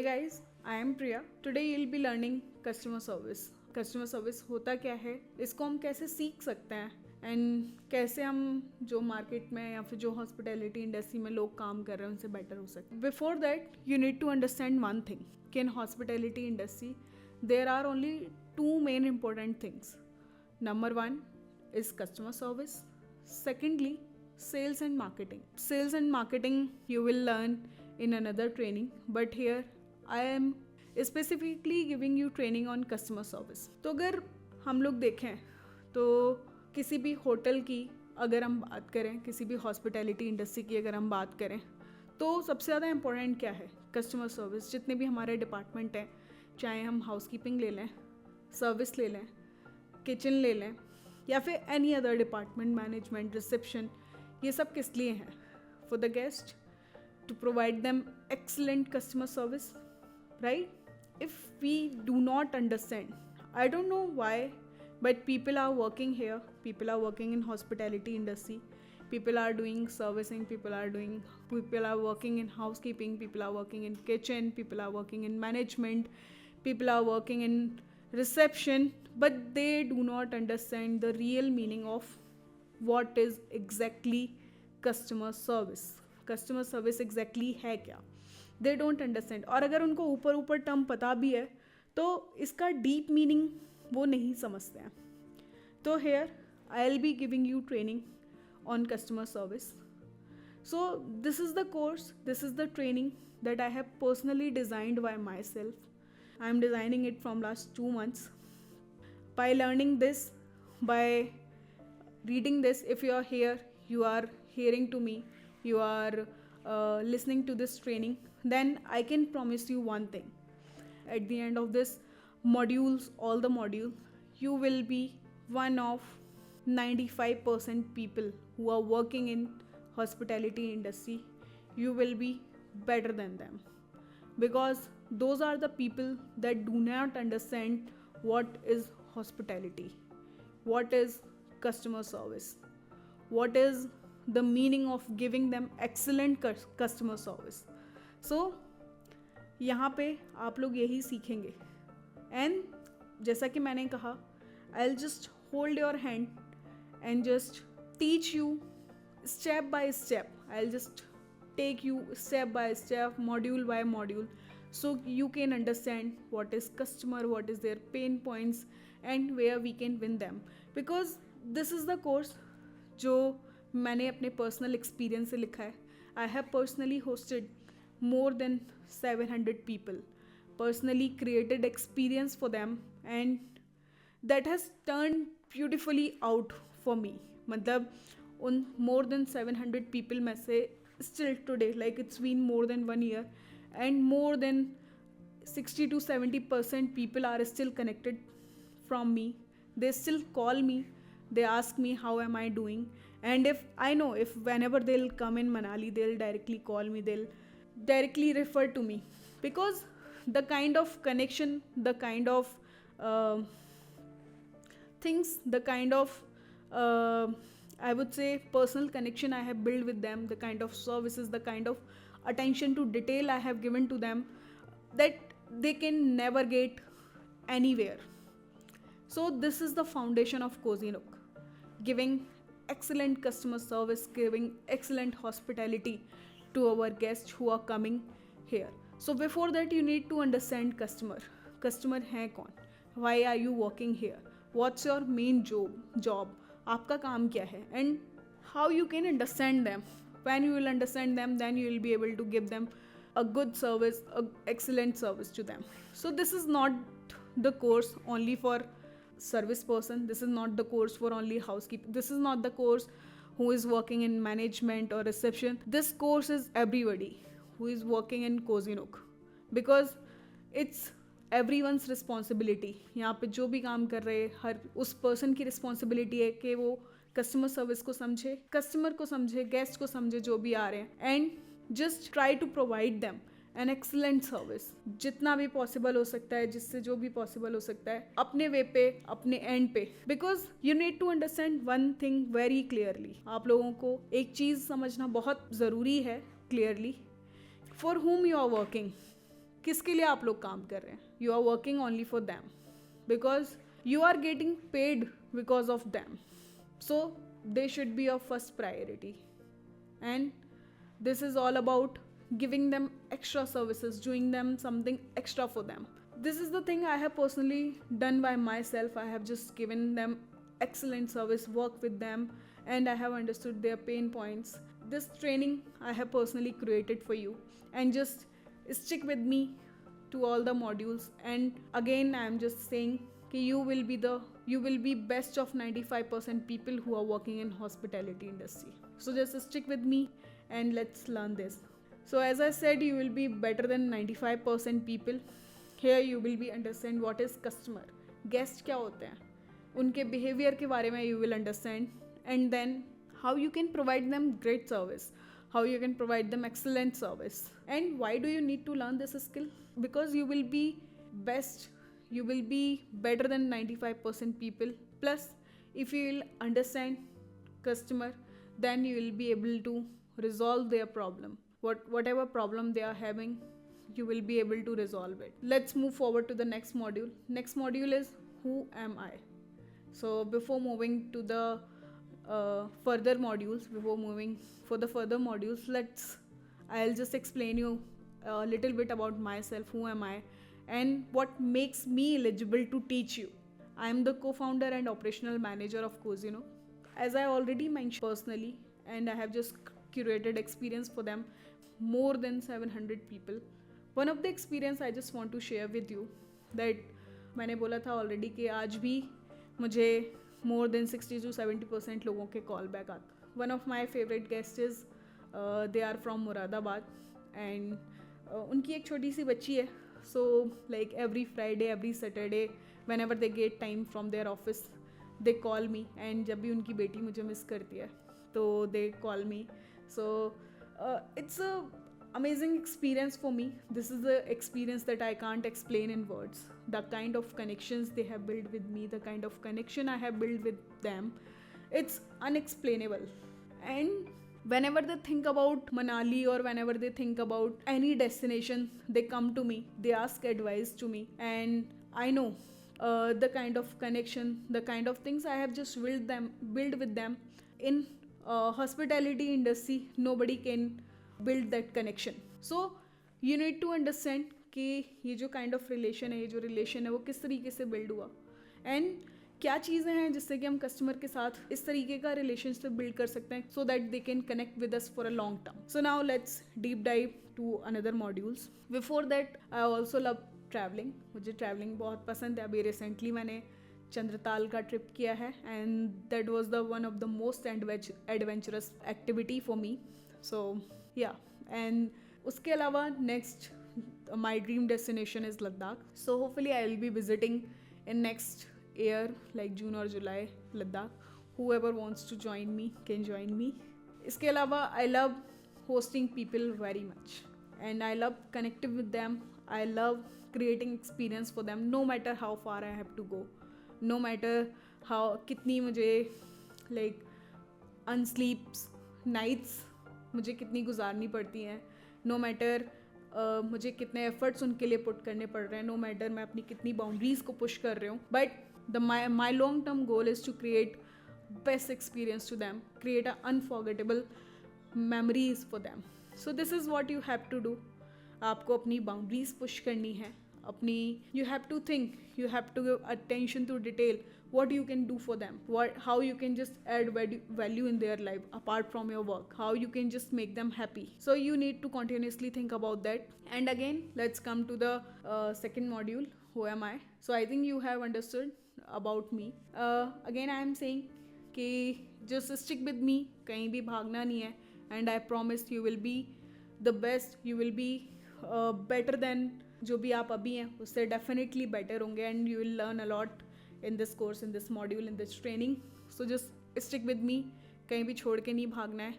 Hey guys, I am Priya. Today you'll be learning customer service. Customer service होता क्या है, इसको हम कैसे सीख सकते हैं एंड कैसे हम जो मार्केट में या फिर जो हॉस्पिटैलिटी इंडस्ट्री में लोग काम कर रहे हैं उनसे बेटर हो सकते हैं. Before that you need to understand one thing कि in hospitality industry there are only two main important things. Number one is customer service. Secondly, sales and marketing. Sales and marketing you will learn in another training, but here I am specifically giving you training on customer service. तो अगर हम लोग देखें तो किसी भी hotel की अगर हम बात करें, किसी भी हॉस्पिटैलिटी इंडस्ट्री की अगर हम बात करें तो सबसे ज़्यादा इम्पोर्टेंट क्या है? Customer service. जितने भी हमारे डिपार्टमेंट हैं, चाहे हम हाउसकीपिंग ले लें, सर्विस ले लें, किचन ले लें या फिर any other department, management, reception, ये सब किस लिए हैं? For the guest, to provide them excellent customer service, right? If we do not understand, I don't know why, but people are working here, people are working in hospitality industry, people are doing servicing, people are working in housekeeping, people are working in kitchen, people are working in management, people are working in reception, but they do not understand the real meaning of what is exactly customer service. Customer service exactly है क्या? They don't understand. और अगर उनको ऊपर ऊपर term पता भी है तो इसका डीप मीनिंग वो नहीं समझते हैं. तो here I'll be giving you training on customer service. So this is the course, this is the training that I have personally designed by myself. I am designing it from last 2 months. By learning this, by reading this, if you are here, you are hearing to me, you are listening to this training, then I can promise you one thing. At the end of this modules, all the module, you will be one of 95% people who are working in hospitality industry. You will be better than them, because those are the people that do not understand what is hospitality, what is customer service, what is the meaning of giving them excellent customer service. So यहाँ पे आप लोग यही सीखेंगे. And जैसा कि मैंने कहा, I'll just hold your hand and just teach you step by step. I'll just take you step by step, module by module, so you can understand what is customer, what is their pain points, and where we can win them. Because this is the course जो मैंने अपने personal experience से लिखा है. I have personally hosted more than 700 people, personally created experience for them, and that has turned beautifully out for me. मतलब उन more than 700 people में से still today, like it's been more than 1 year, and more than 60 to 70% people are still connected from me. They still call me, they ask me how am I doing, and if I know, if whenever they'll come in Manali, they'll directly call me, they'll directly refer to me, because the kind of connection, the kind of things, the kind of I would say personal connection I have built with them, the kind of services, the kind of attention to detail I have given to them, that they can never get anywhere. So this is the foundation of Cozy Nook, giving excellent customer service, giving excellent hospitality to our guests who are coming here. So before that you need to understand customer. Customer है कौन? Why are you working here? What's your main job? आपका काम क्या है? And how you can understand them. When you will understand them, then you will be able to give them a good service, a excellent service to them. So this is not the course only for service person. This is not the course for only housekeeping. This is not the course who is working in management or reception. This course is everybody who is working in Cozy Nook, because it's everyone's responsibility. यहाँ पे जो भी काम कर रहे हैं, हर उस person की रिस्पॉन्सिबिलिटी है कि वो कस्टमर सर्विस को समझे, कस्टमर को समझे, गेस्ट को समझे जो भी आ रहे हैं, and just try to provide them an excellent service जितना भी पॉसिबल हो सकता है, जिससे जो भी पॉसिबल हो सकता है, अपने वे पे, अपने एंड पे. Because you need to understand one thing very clearly. आप लोगों को एक चीज़ समझना बहुत ज़रूरी है clearly. For whom you are working, किसके लिए आप लोग काम कर रहे हैं? You are working only for them because you are getting paid because of them, so they should be your first priority. And this is all about giving them extra services, doing them something extra for them. This is the thing I have personally done by myself. I have just given them excellent service, work with them, and I have understood their pain points. This training I have personally created for you, and just stick with me to all the modules. And again I am just saying कि you will be best of 95% people who are working in hospitality industry. So just stick with me and let's learn this. So as I said, you will be better than 95% people. Here you will be understand what is customer, guest क्या होते हैं, उनके behavior के बारे में you will understand, and then how you can provide them great service, how you can provide them excellent service. And why do you need to learn this skill? Because you will be best, you will be better than 95% people. Plus if you will understand customer, then you will be able to resolve their problem, whatever problem they are having, you will be able to resolve it. Let's move forward to the next module. Next module is who am I. So before moving to the further modules, I'll just explain you a little bit about myself, who am I, and what makes me eligible to teach you. I am the co-founder and operational manager of Cozino. As I already mentioned personally, and I have just curated experience for them, more than 700 people. One of the experience I just want to share with you, that मैंने बोला था already कि आज भी मुझे more than 60 to 70% लोगों के call back आते. One of my favorite guests is they are from Muradabad, and उनकी एक छोटी सी बच्ची है. So like every Friday, every Saturday, whenever they get time from their office, they call me. And जब भी उनकी बेटी मुझे मिस करती है तो they call me. So it's a amazing experience for me. This is the experience that I can't explain in words. The kind of connections they have built with me, the kind of connection I have built with them, it's unexplainable. And whenever they think about Manali, or whenever they think about any destination, they come to me, they ask advice to me, and I know the kind of connection, the kind of things I have just build with them. In hospitality industry, nobody can build that connection. So you need to understand कि ये जो kind of relation है, ये जो relation है वो किस तरीके से build हुआ, and क्या चीज़ें हैं जिससे कि हम कस्टमर के साथ इस तरीके का रिलेशनशिप बिल्ड कर सकते हैं, so that they can connect with us for a long term. So now let's deep dive to another modules. Before that I also love travelling. मुझे ट्रैवलिंग बहुत पसंद है. अभी रिसेंटली मैंने चंद्रताल का ट्रिप किया है, and that was the one of the most adventurous activity for me. So yeah, and उसके अलावा next my dream destination is Ladakh. So hopefully I will be visiting in next year, like June or July, Ladakh. Whoever wants to join me can join me. इसके अलावा I love hosting people very much, and I love connecting with them. I love creating experience for them, no matter how far I have to go, no matter how कितनी मुझे like unsleeps nights मुझे कितनी गुजारनी पड़ती हैं, no matter मुझे कितने efforts उनके लिए पुट करने पड़ रहे हैं, नो मैटर मैं अपनी कितनी बाउंड्रीज को पुश कर रही हूँ. But my long term goal is to create best experience to them, create a unforgettable memories for them. So this is what you have to do. आपको अपनी बाउंड्रीज पुश करनी है, अपनी you have to think, you have to give attention to detail, what you can do for them, how you can just add value in their life apart from your work, how you can just make them happy. So you need to continuously think about that. And again, let's come to the second module, who am I. So I think you have understood about me. Again I am saying कि just stick with me, कहीं भी भागना नहीं है, and I promise you will be the best, you will be better than जो भी आप अभी हैं उससे definitely better होंगे, and you will learn a lot in this course, in this module, in this training. So just stick with me, कहीं भी छोड़ के नहीं भागना है.